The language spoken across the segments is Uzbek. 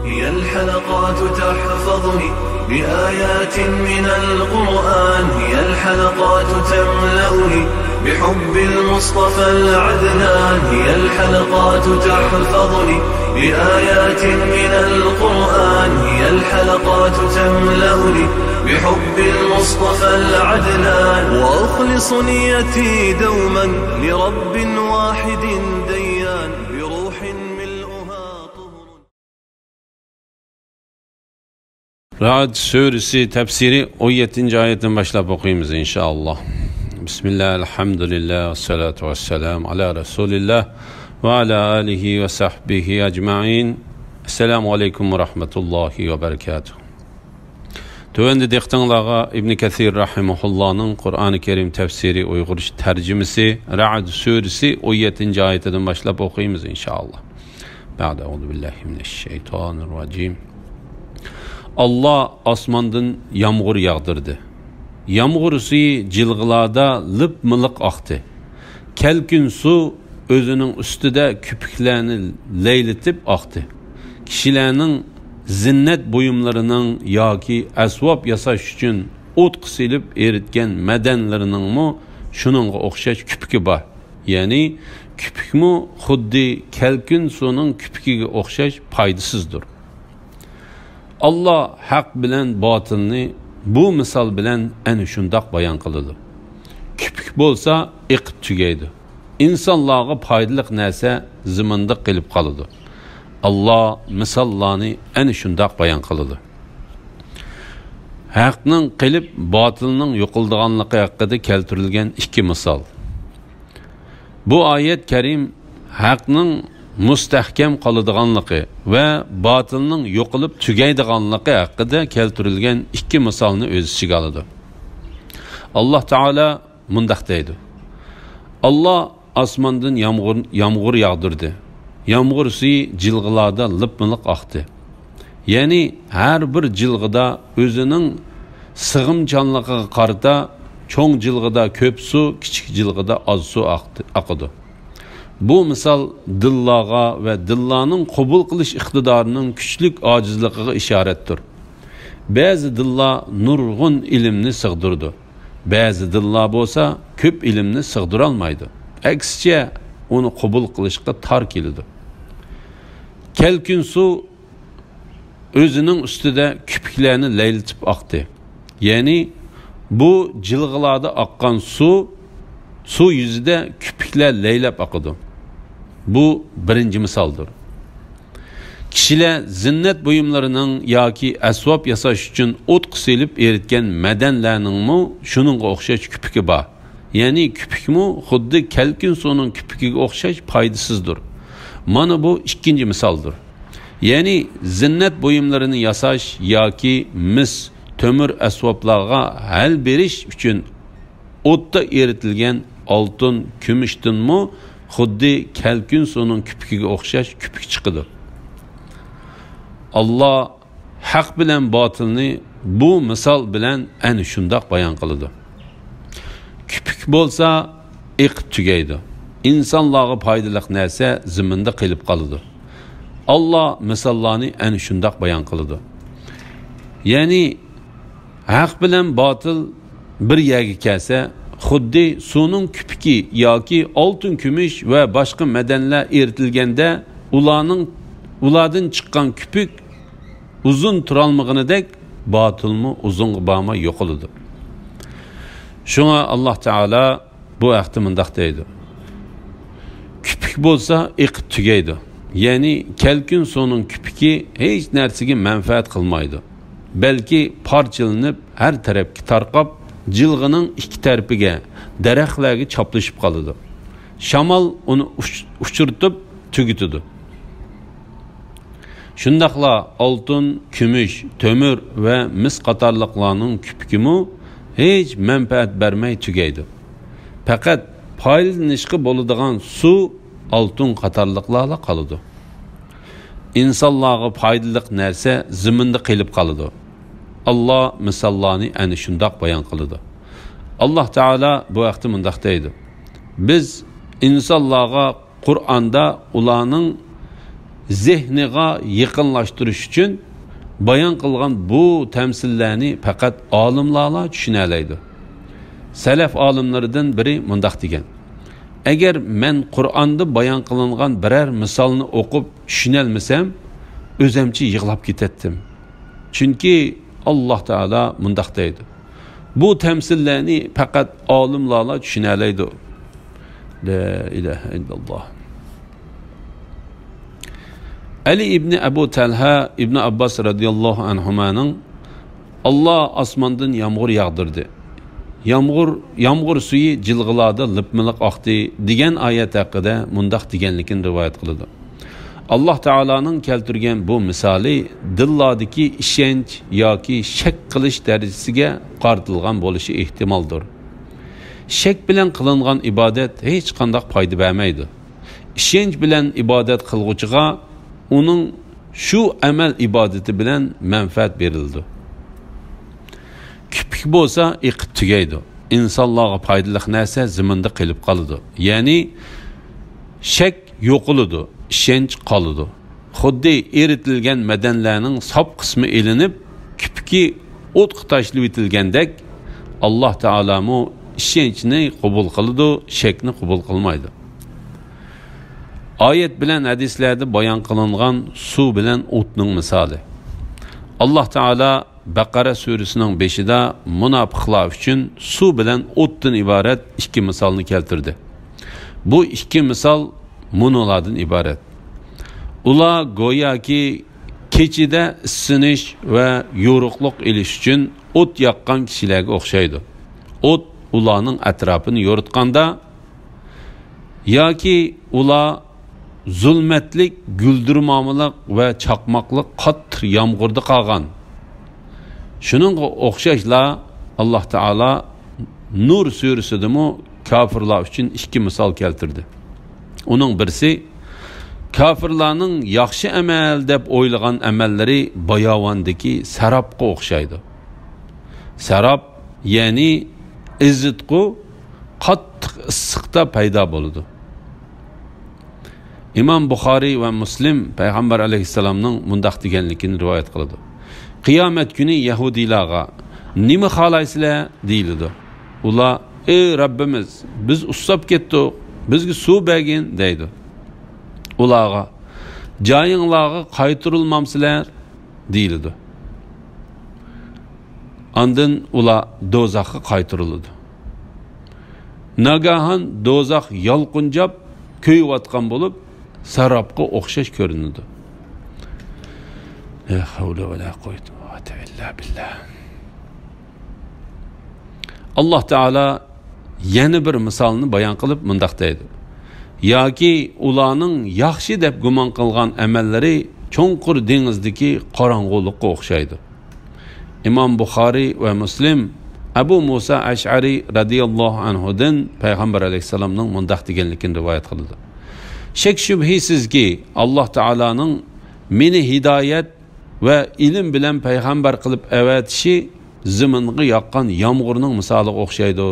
هي الحلقات تحفظني بآيات من القرآن، هي الحلقات تملأني بحب المصطفى العدنان، هي الحلقات تحفظني بآيات من القرآن، هي الحلقات تملأني بحب المصطفى العدنان، وأخلص نيتي دوما لرب واحد ديان بروح ملؤها طهر. Ra'd suresi tefsiri 17. ayetten başlayıp okuyayımız inşallah. Bismillah, elhamdülillah, salatu vesselam ala Resulillah ve ala alihi ve sahbihi ecma'in. Esselamu aleyküm ve rahmetullahi ve berekatuhu. Tövende dehtanlağa İbn Kathir rahimahullah'ın Kur'an-ı Kerim tefsiri Uygur tercümesi Ra'd suresi 17. ayetten başlayıp okuyayımız inşallah. Ba'de euzubillahimineşşeytanirracim. Allah asmandan yağmur yağdırdı. Yağmur suyu cilgılada lıp mılık aktı. Kelkün su özünün üstüde küpüklerini leyletip aktı. Kişilerinin zinnet buyumlarının yaki esvab yasaş için ot kısilip eritken medenlerinin mu şununla okşaş küpükü var. Yani küpük mu xuddi kelkün sunun küpüküge okşaş paydasızdır. Allah haq bilen batılını bu misal bilen en şundaq bayan kılıdı. Küpük bolsa iqib tügeydi. İnsanlığa paydalıq nəsə zımında qilib qalıdı. Allah misallarını en şundaq bayan kılıdı. Haqның qilib batılının yoqıldığanlığı haqqında keltirilgen iki misal. Bu ayet kerim haqның mustahkem kalıdığanlığı ve batılının yoqılıp tügeydiğanlığı hakkında keltirilgen iki misalını öz içine aldı. Allah Teala mundaq deydi. Allah asmandan yağmur yağdırdı. Yağmur suyu cilgılada lıp-mılık aktı. Yani her bir cilgıda özünün sığımcanlığı qarta çoğ cilgıda köp su, kiçik cilgıda az su akıdı. Bu misal dillağa ve dillanın qabul qilish iqtidarının küçlük acizliğine işarettir. Bazı dilla nurgun ilimni sığdırdı. Bazı dilla bolsa köp ilimni sığdıralmaydı. Aksice onu qabul qilishga tar keldi. Kelkün su özünün üstüde küpüklerini leyletip aktı. Yani bu cilgılada akkan su yüzüde küpükler leylep akıdı. Bu birinci misaldır. Kişiler zinnet buyumlarının yaki esvab yasaş için ot kısilip eritken medenlerinin mu şununla okşaş küpükü var. Yani küpük mu xuddi kelkin sonun küpüküge okşaş paydasızdır. Mana bu ikinci misaldır. Yani zinnet buyumlarını yasaş yaki mis, tömür esvablarga hal beriş için otta eritilgen altın, kümüştün mu xuddi kelkin sonun küpüküge okşaş küpük çıkıdı. Allah haq bilen batılını bu misal bilen en şundaq bayan kılıdı. Küpük bolsa iqib tügeydi. İnsanlığa paydalıq nəsə zimində qilib qalıdı. Allah misallarını en şundaq bayan kılıdı. Yani haq bilen batıl bir yegi kelse xuddi sunun küpüki yaki altın kümüş ve başka medenler eritilgende uladın çıkan küpük uzun turalmığını dek batıl mı uzun qıbama yok oludu. Şuna Allah Teala bu ahtimindaq deydi. Küpük bolsa iqib tügeydi. Yani kelkün sonun küpüki hiç nersigi menfaat kılmaydı. Belki parçalanıp her tarafki tarqab cilgının iki tarafıge daraxtlarga çaplaşıp kalıdı. Şamal onu uçurtup tügütüdü. Şundaqla altın, kümüş, tömür ve mis qatarlıqlarının küpükümü hiç menfaat vermey tügeydi. Fakat paylanışqı boluduğan su altın qatarlıqlarla kalıdı. İnsanlığa paydalıq nerse zimində qilib kalıdı. Allah misallarını en şundaq bayan kılıdı. Allah Teala bu vaxtı mındaq deydi. Biz insanlığa Kur'an'da ulanın zehniga yaqinlashtirish uchun bayon qilgan bu tamsillarni faqat olimlar tushuna oladi. Salaf olimlaridan biri mundaq degan: agar men Qur'onda bayon qilingan biror misolni o'qib tushuna olmasam, o'zimcha yig'lab ketatdim. Chunki Alloh taolo mundaq deydi: bu tamsillarni faqat olimlar tushuna oladi. La ilaha illalloh. Ali ibn Abu Talha ibn Abbas radıyallahu anhumanın Allah osmondan yağmur yağdırdı. Yağmur suyu jilg'iladi, lipmiliq oqdi degan oyat haqida mundaq deganligini rivoyat qiladi. Allah Taola'nın keltirgan bu misoli dillardagi ishonch yoki shak qilish darajasiga qartilgan bo'lishi ehtimoldir. Shak bilan qilingan ibodat hech qanday foyda bermaydi. Ishonch bilan ibodat qilg'uchiga onun şu amel ibadeti bilen menfaat verildi. Küpük bolsa iqib tugaydi. İnsanlarga foydali narsa zimində qilib qoladi. Ya'ni shak yo'qoladi, ishonch qoladi. Xuddi eritilgan madanlarning sop qismi elinib, küpüki o'tqa tashlab etilgandek, Alloh taolamu ishonchni qabul qiladi, shakni qabul qilmaydi. Ayet bilen hadislerde bayan kılıngan su bilen o'tning misali. Allah Teala Bakara suresinin 5'ida münafıklar için su bilen o'tdan ibaret iki misalını keltirdi. Bu iki misal munolardan ibaret. Ular go'yoki kechida isinish va yo'riqliq elish uchun o't yaqqan kishilarga o'xshaydi. O't ularning atrofini yo'ritganda yoki ular zulmetlik, güldürmamılık ve çakmaklık qattiq yağmurda qalgan. Şununla o'xshashla Allah Teala Nur suresidimi kafirlar için iki misal keltirdi. Onun birisi kafirlarning yaxshi amal deb o'ylagan amalları bayavandaki sarabga o'xshaydi. Sarab yani izzitqu qattiq issiqda paydo bo'ladi. İmam Buxoriy ve Müslim Peygamber aleyhisselamның mundaq deganligini rivoyat qiladi. Qiyomat kuni Yahudilarga nima xohlaysizlar deyiladi. Ular: "Ey Rabbimiz, biz ustab ketdik, bizga suv bergin" deydi. Ularga: "Joyinglarga qaytarilmamsizlar" deyiladi. Ondan ular do'zaxga qaytariladi. Nagahan do'zax yolqinjab ko'yayotgan bo'lib sarabga o'xshash ko'rinadi. La havla va la quwwata illa billah. Alloh taolo yana bir misolni bayon qilib mundaq deydi: yoki ularning yaxshi deb gumon qilgan amallari cho'nqur dengizdagi qorong'ulikqa o'xshaydi. Imom Buxoriy va Muslim Abu Musa Ash'ari radhiyallohu anhudan Payg'ambar alayhisalomning mundaq deganligini rivoyat qildi: shak shubhisizki Allah Teala'nın meni hidayet ve ilim bilen peygamber kılıp evetişi ziminga yaqqan yağmurning misaliga o'xshaydi.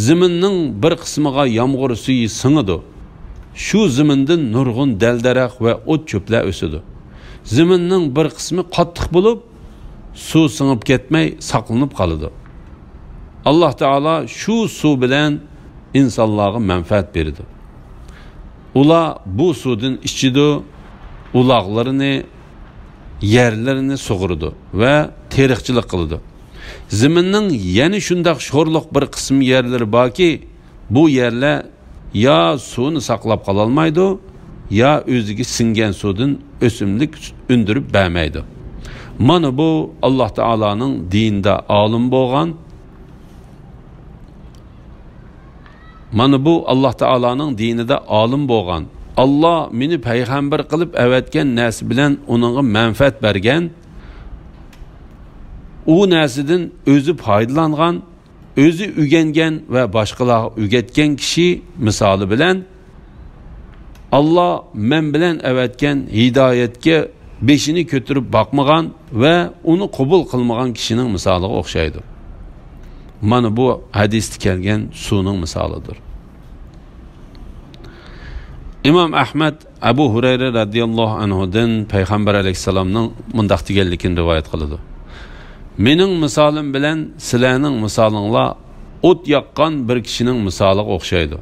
Ziminning bir qismiga yağmur suyu singidi. Shu zimindan nurg'un dal-daraxt ve o't cho'plar o'sidi. Ziminning bir qismi qattiq bo'lib, suv singib ketmay saqlanib qoladi. Allah Teala shu suv bilan insonlarga manfaat berdi. Ular bu suvdan ichidi, uloqlarini, yerlerini sug'urdi ve teriqchilik qildi. Ziminning yana shundoq sho'rliq bir qism yerlari borki, bu yerlar ya suvni saqlab qola olmaydi, ya o'ziga singan suvdan o'simlik undirib bermaydi. Mana bu Alloh taolaning dinida olim bo'lgan, mana bu Allah Teala'nın dinide alim bo'lgan. Allah meni payg'ambar qilib avatgan narsa bilan uningga manfaat bergan. U narsadan o'zi foydalangan, o'zi o'rgangan va boshqalarga o'rgatgan kishi misoli bilan Allah men bilan avatgan hidoyatga beshini ko'tarib boqmagan va uni qabul qilmagan kishining misoliga o'xshaydi. Mana bu hadisda kelgan suvning misolidir. İmam Ahmed Abu Hurayra radhiyallohu anhudan payg'ambar alayhissalomning mundaq deganligini rivoyat qiladi. Mening misolim bilan sizlarning misolinglar o't yoqqan bir kishining misoliga o'xshaydi.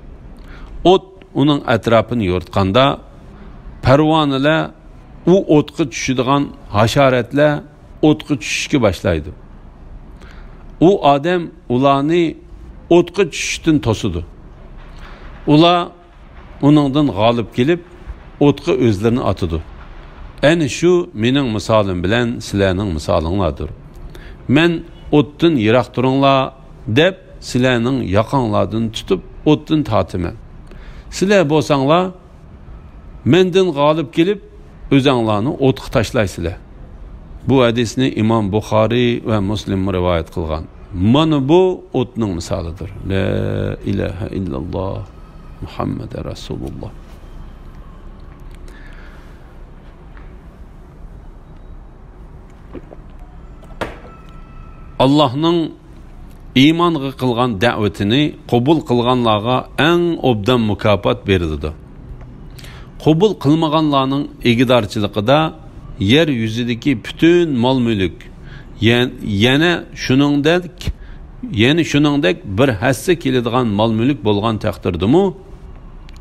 O't uning atrofini yo'rtganda parvonalar u o'tga tushadigan hasharotlar o'tga tushishga boshlaydi. U odam ularni o'tga tushishdan to'sidi. Ular uningdan g'olib kelib o'tga o'zlarini atidi. Ana shu mening misolim bilan sizlarning misolinglardir. Men o'tdan yiroq turinglar deb sizlarning yaqinlardan tutib o'tdan tortaman. Sizlar bo'lsanglar mendan g'olib kelib o'zinglarni o'tga tashlaysizlar. Bu hadisni Imom Buxoriy va Muslim rivoyat qilgan. Mana bu o'tning misolidir. La ilaha illalloh Muhammad Rasululloh. Allah'ның imanға qilgan da'vatini qabul qilganlarga eng obdan mukofot berildi. Qabul qilmaganlarning egidorchiligida yer yuzidagi butun mol-mulk, yana shuningdek bir hassa keladigan mol-mulk bo'lgan taqdirdimi,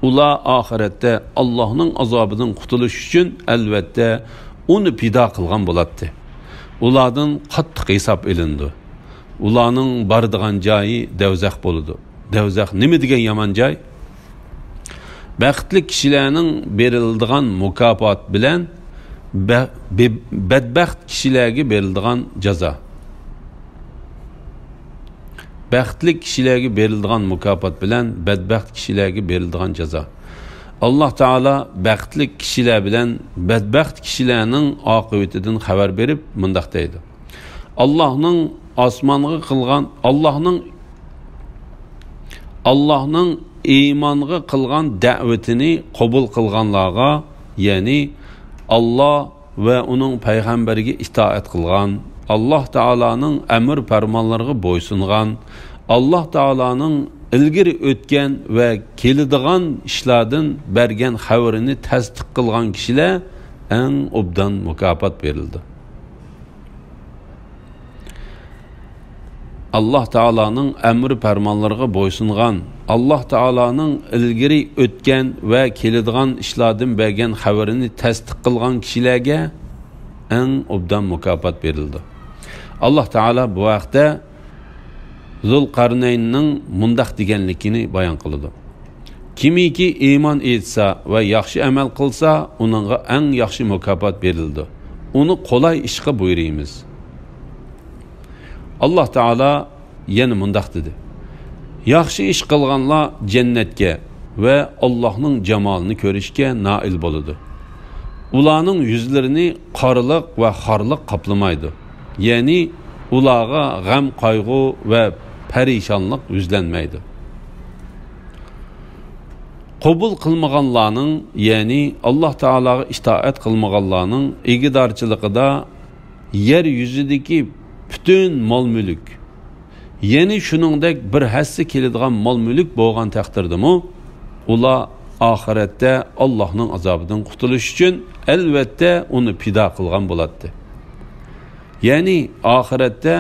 ular oxiratda Allohning azobidan qutulish uchun albatta uni pido qilgan bo'ladi. Ulardan qattiq hisob elindi. Ularning boradigan joyi davzax bo'ladi. Davzax nima degan yomon joy? Baxtli kishilarning beriladigan mukofot bilan badbaxt kishilarga beriladigan jazo. Baxtli kishilarga beriladigan mukofot bilan badbaxt kishilarga beriladigan jazo. Allah Taala baxtli kishilar bilan badbaxt kishilarning oqibatidan xabar berib mundaq deydi. Allohning osmonga qilgan Allohning iymonga qilgan da'vatini qabul qilganlarga, ya'ni Allah va uning payg'ambariga itoat qilgan, Allah Taolaning amr farmonlariga bo'ysungan, Allah Taolaning ilgari o'tgan va keladigan ishlardan bergan xabarini tasdiq qilgan kishilar eng obdan mukofot berildi. Allah Taolaning amr farmonlariga bo'ysungan, Allah Taolaning ilgari o'tgan va keladigan ishlardan bergan xabarini tasdiq qilgan kishilarga eng obdan mukofot berildi. Allah Taala bu vaqtda Zulqarnaynning mundaq deganligini bayon qildi. Kimiki iymon etsa va yaxshi amal qilsa, uningga eng yaxshi mukofot berildi. Uni qolay ishga buyuramiz. Allah Taala yana mundaq dedi. Yaxshi ish qilganlar jannatga va Allohning jamolini ko'rishga noil bo'ladi. Ularning yuzlarini qorliq va xorliq qoplamaydi. Ya'ni ularga g'am, qayg'u va perişanlık yüzlenmeydi. Qabul qilmaganlarning, yani Allah Taalaga itoat qilmaganlarning egidarchiligida yer yuzidagi bütün mol-mulk, yani shuningdek bir hassa keladigan mol-mulk bo'lgan taqdirdami, ular oxiratda Allohning azobidan qutulish uchun albatta uni pido qilgan bo'ladi. Yani oxiratda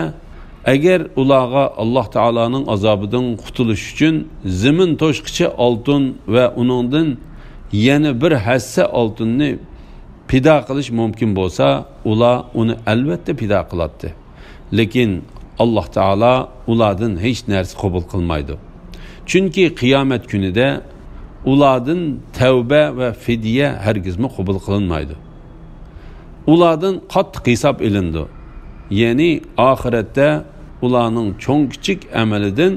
agar ularga Allah Taolaning azobidan qutulish uchun zimin to'shqicha oltin va uningdan yana bir hassa oltinni pido qilish mumkin bo'lsa, ular uni albatta pido qiladi. Lekin Allah Taala ulardan hech narsa qabul qilmaydi. Chunki qiyomat kunida ulardan tavba va fidya hargizmi qabul qilinmaydi. Ulardan qattiq hisob elindi. Yani oxiratda ularning cho'ng kichik amalidan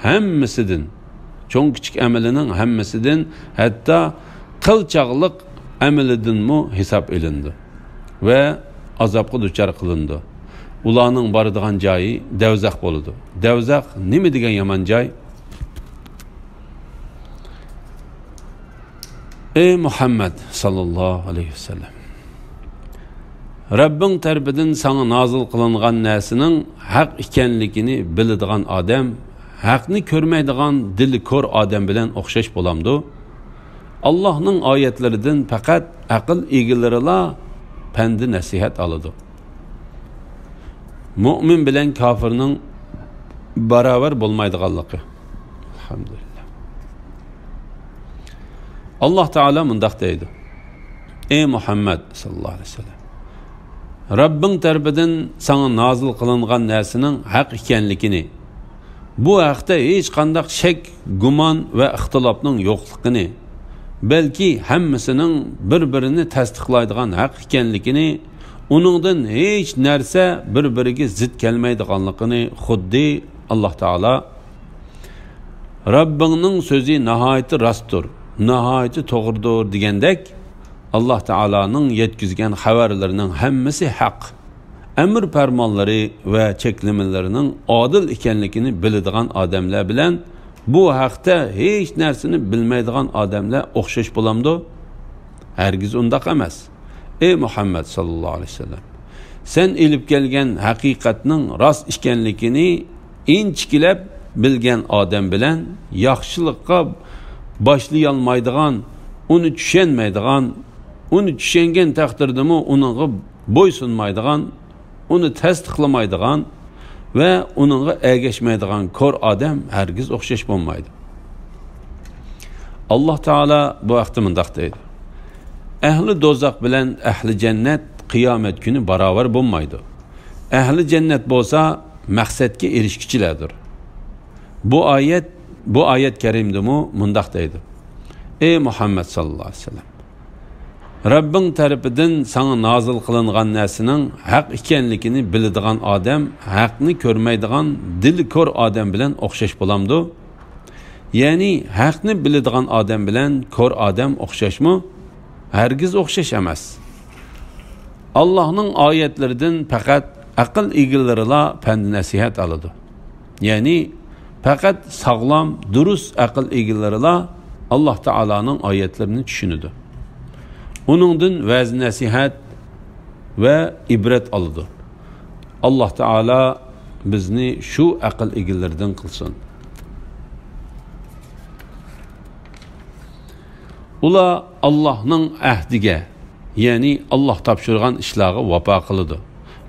hammasidan, cho'ng kichik amalining hammasidan, hatto qilchaqliq amalidan mu hisob elindi va azobga duchor qilindi. Ularning boradigan joyi davzax bo'ladi. Davzax nima degan yomon joy? Ey Muhammad sallallohu alayhi vasallam, Rabbing tarafidan sana nazil qilingan narsaning haq ekanligini biladigan odam haqni ko'rmaydigan dili ko'r odam bilan o'xshash bo'lamdi. Allah'ның ayetlerinden fakat akıl egilerila pendi nasihat alıdı. Mümin bilen kafirning barabar bo'lmaydiganligi. Alhamdulillah. Allah Teala mundaq deydi. Ey Muhammed sallallahu aleyhi ve sellem. Rabbing tarafidan sana nazil qilingan narsaning haq ekanligini, bu haqda hech qanday shak, gumon va ixtilofning yo'qligini, balki hammasining bir-birini tasdiqlaydigan haq ekanligini, uningdan hech narsa bir-biriga zid kelmaydiganligini xuddi Allah Teala Rabbingning so'zi nihoyatda rostdir, nihoyatda to'g'ridir degandek, Allah Teala'nın yetkizgen xabarlarının hammasi haq. Emir fermanları ve çeklemelerinin adil ekenligini biladigan adamlar bilen bu haqda hech narsani bilmaydigan adamlar o'xshash bo'lamdi? Hergiz undaq emas. Ey Muhammed sallallahu aleyhi ve sellem. Sen ilib kelgan haqiqatning rost ekanligini inchikilab bilgan odam bilan yaxshilikqa boshlay olmaydigan, uni tushunmaydigan, uni tushungan taqdirdami uningga bo'ysunmaydigan, uni tasdiqlamaydigan ve onunla ergeşmeydiğen kor adam hergiz okşaş bulmaydı. Allah Teala bu ahtimindaq deydi. Ehli dozaq bilen ehli cennet kıyamet günü beraber bulmaydı. Ehli cennet bolsa maksatga erişkiçilerdir. Bu ayet kerimde mu mundaq deydi. Ey Muhammed sallallahu aleyhi ve sellem. Rabbing tarafidan sana nazil qilingan narsaning haq ekanligini biladigan odam haqni ko'rmaydigan dili ko'r odam bilan o'xshash bo'lamdi. Ya'ni haqni biladigan odam bilan ko'r odam o'xshashmi? Hergiz o'xshash emas. Allohning oyatlaridan faqat aql egallarila pand nasihat oladi. Ya'ni faqat sog'lom, durust aql egallarila Alloh taolaning oyatlarini tushunadi. Onundan vaz nasihat ve ibret alıdı. Allah Teala bizni şu akıl egilerden kılsın. Ula Allah'ın ahdige, yani Allah tapşırgan işlağı vapa kılıdı.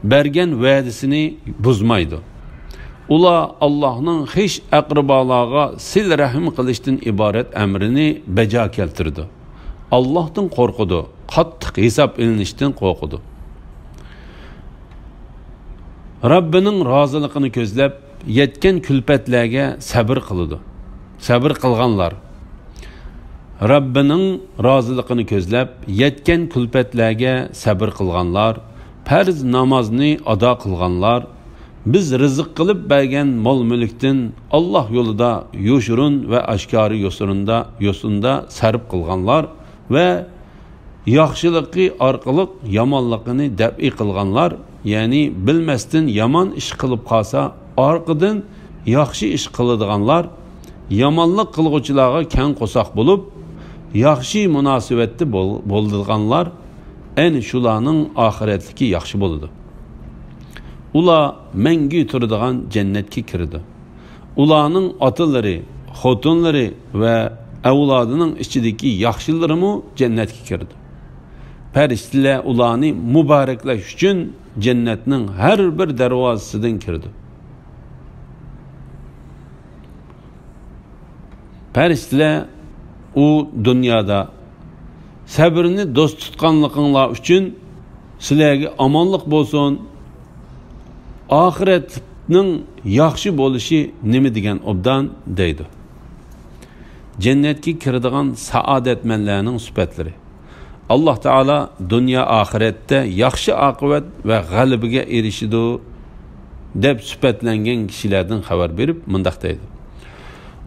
Bergen vədisini buzmaydı. Ula Allah'ın hiç akrabalığa sil rahim kılıştın ibaret emrini beca keltirdi. Allah'tan korkudu, qattiq hesap ilinishdan qo'rqdi. Rabbinin roziligini ko'zlab yetgan kulpatlarga sabr qildi. Sabr qilganlar. Rabbinin roziligini ko'zlab yetgan kulpatlarga sabr qilganlar, farz namozni ado qilganlar, biz rizq qilib bergan mol-mulkdan Allah yo'lida yo'shurun va oshkori yo'sunda sarf qilganlar ve yaxşılıqı arqılıq yamanlıqını dəb'i qılğanlar, yani bilməsdən yaman iş qılıb qalsa, arqıdan yaxşı iş qılıdığanlar, yamanlıq qılğıcılağa kən qosaq bulub, yaxşı münasibətli boldurğanlar, ən şulanın ahirətliki yaxşı boludu. Ula məngi turduğan cənnətki kirdi. Ulanın atıları, xotunları ve evladının içindeki yaxşıları mı cennetke kirdi. Periştiler ulanı mübarekleş için cennetinin her bir dervazasından kirdi. Periştiler o dünyada sabırını dost tutkanlıkınla için sizlerge amanlık bolsun, ahiretinin yaxşı boluşu nemi degen obdan deydi. Cennetki kirdiğen saadetmenlerinin sübetleri. Allah Teala dünya ahirette yaxşı akıbet ve galibiga erişidi deb sübetlengen kişilerden haber verip mındaq deydi.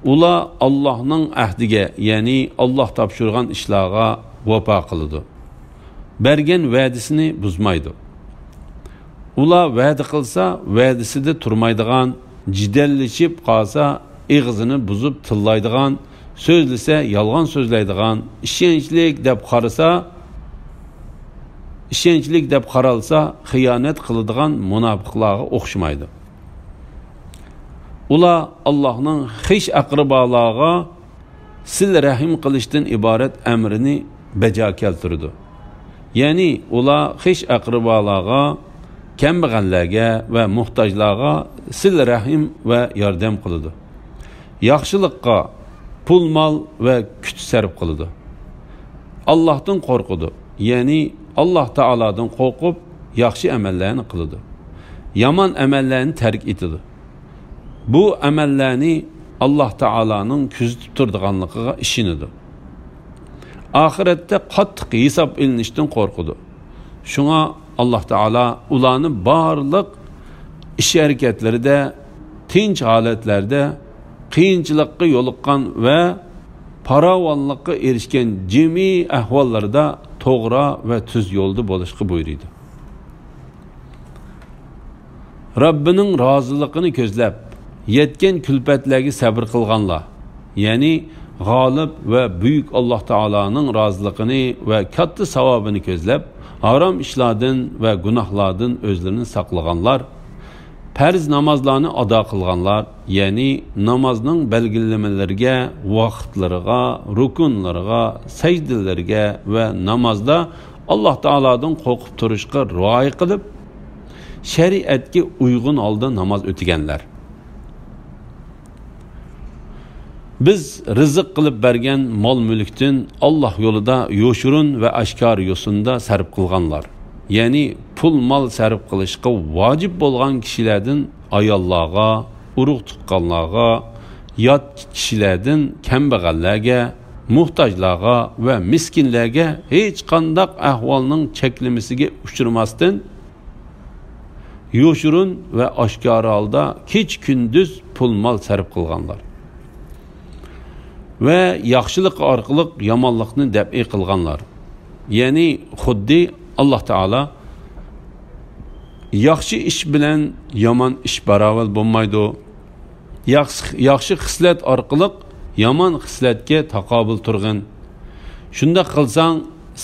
Ula Allah'ın ahdige, yani Allah tapşırgan işlağa vapa kılıdı. Bergen vədisini buzmaydı. Ula vədi kılsa vədisi de turmaydıgan, cidelleşip qalsa ağzını buzup tıllaydıgan, sözlese yalgan sözleydigan, işençlik deb qaralsa, xiyanet qılıdığan münafıqlığa oxşmaydı. Ula Allah'ın hiç akrabalığa sil rahim qilishdan iborat amrini bajo keltirdi. Ya'ni ular xish aqribolarga, kambag'allarga va muhtojlarga sil rahim va yordam qildi. Yaxshilikqa pul, mol va kuch sarf qildi. Allohdan qo'rqdi. Ya'ni Alloh taoladan qo'rqib yaxshi amallarni qildi. Yomon amallarni tark etdi. Bu amallarni Alloh taolaning kuzatib turadiganligiga ishonadi. Oxiratda qattiq hisob ilinishdan qo'rqdi. Shunga Alloh taolo ularni barliq ish harakatlarida, tinch holatlarda, qiyinchilikqa yo'liqqan va farovonlikqa erishgan jami ahvollarda to'g'ri va tuz yo'lda bo'lishga buyurdi. Rabbining roziligini ko'zlab, yetgan kulfatlarga sabr qilganlar, ya'ni g'olib va buyuk Alloh taolaning roziligini va katta savobini ko'zlab, harom ishlardan va gunohlardan o'zlarini saqlaganlar, farz namozlarni ado qilganlar, ya'ni namozning belgilamalariga, vaqtlariga, rukunlariga, sajdalarga va namozda Alloh taoladan qo'rqib turishga rioya qilib, shariatga uyg'un holda namoz o'tganlar. Biz rizq qilib bergan mol-mulkdan Alloh yo'lida yo'shurun va oshkor yo'sinda sarf qilganlar. Ya'ni pul, mol sarf qilishga vojib bo'lgan kishilardan ayollarga, urug' tuqqanlarga, yot kishilardan kambag'allarga, muhtojlarga va miskinlarga hech qanday ahvolning cheklimasiga uchramasdan yo'shurun va oshkor holda kech kunduz pul, mol sarf qilganlar. Ve yaxshilik orqali yomonlikni dab'i qilganlar. Ya'ni xuddi Alloh taolo yaxshi ish bilan yomon ish barobar bo'lmaydi. Yaxshi xislat orqali yomon xislatga taqobil turgan. Shunda qilsang,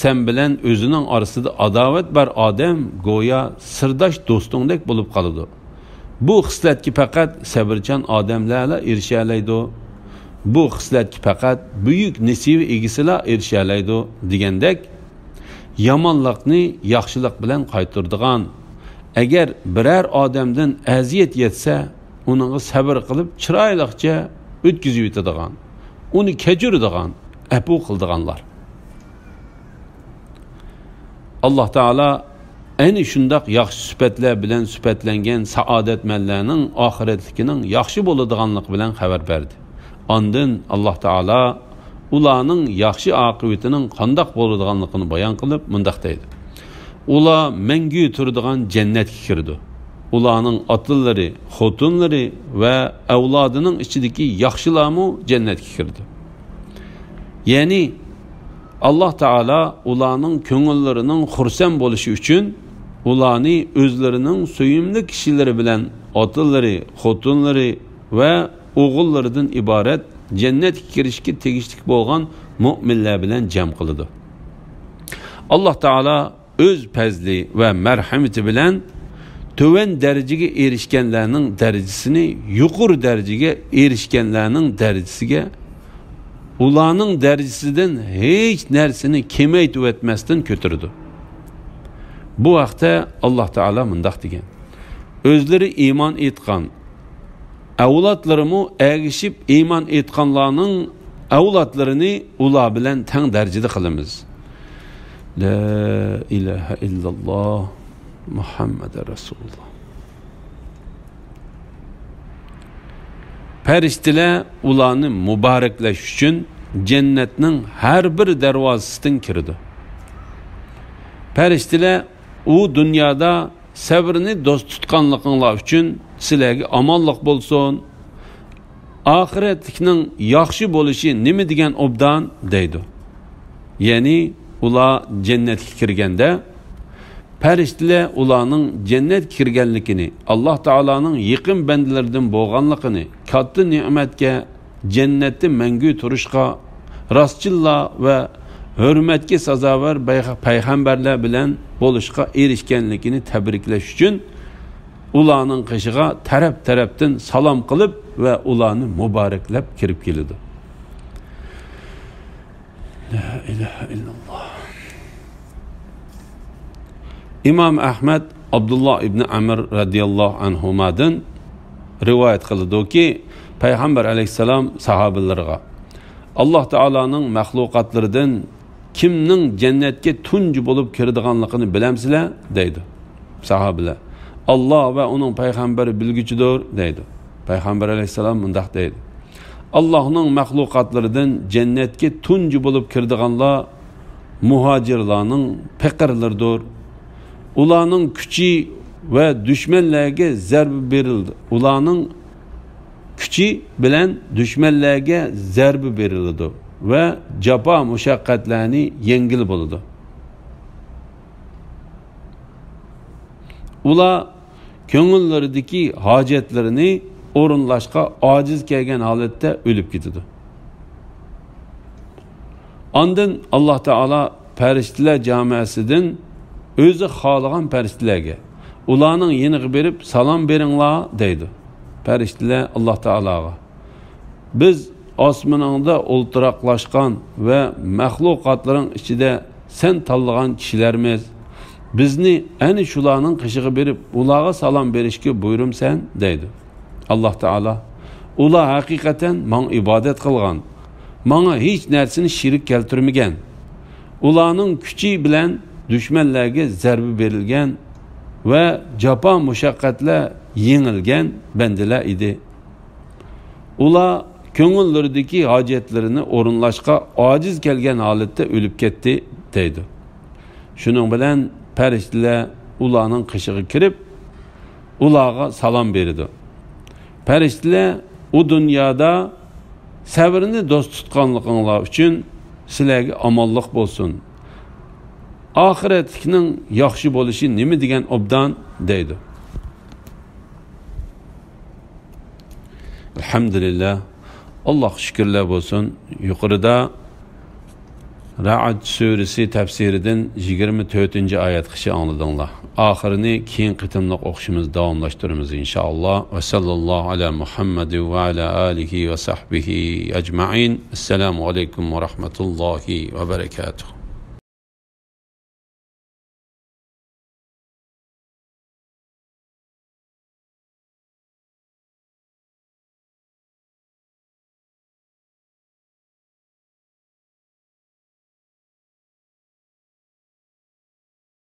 sen bilan o'zining orasida adovat bar odam go'yo sirdosh do'stingdek bo'lib qoladi. Bu xislatga faqat sabrchan odamlarla erisha oladi. Bu xislatga faqat buyuk nasiba egisilar erisha oladi degandek, yomonlikni yaxshilik bilan qaytaradigan, agar biror odamdan aziyat yetsa, uningga sabr qilib chiroyliqcha o'tkazib yetadigan, uni kechiradigan, afu qiladiganlar. Alloh taolo ayni shundoq yaxshi sifatlar bilan sifatlangan saodatmanlarning oxiratligining yaxshi bo'ladiganligi bilan xabar berdi. Ondan Alloh taolo ularning yaxshi oqibatining qandoq bo'ladiganligini bayon qilib, mundaq deydi. Ular mangu turadigan jannatga kirdi. Ularning otilari, xotinlari va avlodining ichidagi yaxshilarmi jannatga kirdi. Ya'ni Alloh taolo ularning ko'ngillarining xursand bo'lishi uchun ularni o'zlarining suyimli kishilari bilan otilari, xotinlari va o'g'illaridan iborat jannatga kirishga tegishli bo'lgan mu'minlar bilan jam qildi. Alloh taolo o'z fazli va marhamati bilan to'van darajaga erishganlarning darajasini yuqori darajaga erishganlarning darajasiga ularning darajasidan hech narsani kemaytib o'tmasdan ko'tardi. Bu vaqtda Alloh taolo mundaq degan: o'zlari iymon etgan avlodlarimi ergishib iymon etganlarning avlodlarini ular bilan teng darajada qilamiz. La ilaha illalloh Muhammad Rasululloh. Farishtalar ularni muboraklash uchun jannatning har bir darvozasidan kirdi. Farishtalar u dunyoda sabrni do'st tutganliginglar uchun sizlarga omonlik bo'lsin, oxiratlikning yaxshi bo'lishi nima degan obdan deydi. Ya'ni ular jannatga kirganda farishtalar ularning jannatga kirganligini, Alloh taolaning yaqin bandalaridan bo'lganligini, katta ne'matga, jannatda mangu turishga, rostchillar va hurmatga sazovor payg'ambarlar bilan bo'lishga erishganligini tabriklash uchun ularning qishiga taraf-tarafdan salom qilib va ularni muboraklab kirib keldi. La ilahe illallah. İmam Ahmed Abdullah ibn Amr radiyallahu anhumadan rivayet kıldı ki Peygamber aleyhisselam sahabelerine Allah Teala'nın mahlukatlarından kimning cennetke tuncu bulup kirdiganligini bilemsizlar deydi. Sahabeler. Allah ve onun peygamberi bilgiçidir deydi. Peygamber aleyhisselam mundaq deydi. Allah'ın mahlukatlarından cennetke tuncu bulup kirdiganlar muhacirlarning pekirleridir. Ularning küçü ve düşmanlarga zarb berildi. Ularning küçü bilen düşmanlarga zarb berildi ve capa mushaqqatlarni yengil bo'ldi. Ular ko'ngillaridagi hojatlarini o'rinlashga ojiz kelgan holatda o'lib ketadi. Ondan Alloh taolo farishtalar jamoasidan o'zi xohlagan farishtalarga ularning yeniga berib salom beringlar deydi. Farishtalar Alloh taologa biz osmoningda o'ltiraqlashgan va maxluqotlarning ichida sen tanlagan kishilarimiz bizni ana shularning qishig'i berib ularga salom berishga buyurumsan deydi. Alloh taolo ular haqiqatan men ibodat qilgan, menga hech narsani shirik keltirmagan, ularning kuchi bilan düşmanlarga zarba berilgan va jafo mushaqqatlar yengilgan bandalar edi. Ular ko'ngillaridagi hojatlarini o'rinlashga ojiz kelgan holatda o'lib ketdi deydi. Shuning bilan farishtalar ularning qishig'iga kirib, ularga salom berdi. Farishtalar u dunyoda sabrni do'st tutganliginglar uchun sizlarga omonlik bo'lsin. Ahiretning yaxshi bo'lishi nima degan obdan deydi. Elhamdülillah. Allah şükürler olsun. Yukarıda Ra'd suresi tefsirinden 24. ayet kışı anladınlar. Ahirini keyin qitimliq o'qishimiz davomlashtiramiz inşallah. Ve sallallahu ala Muhammed ve ala alihi ve sahbihi ecma'in. Esselamu aleyküm ve rahmetullahi ve berekatuhu.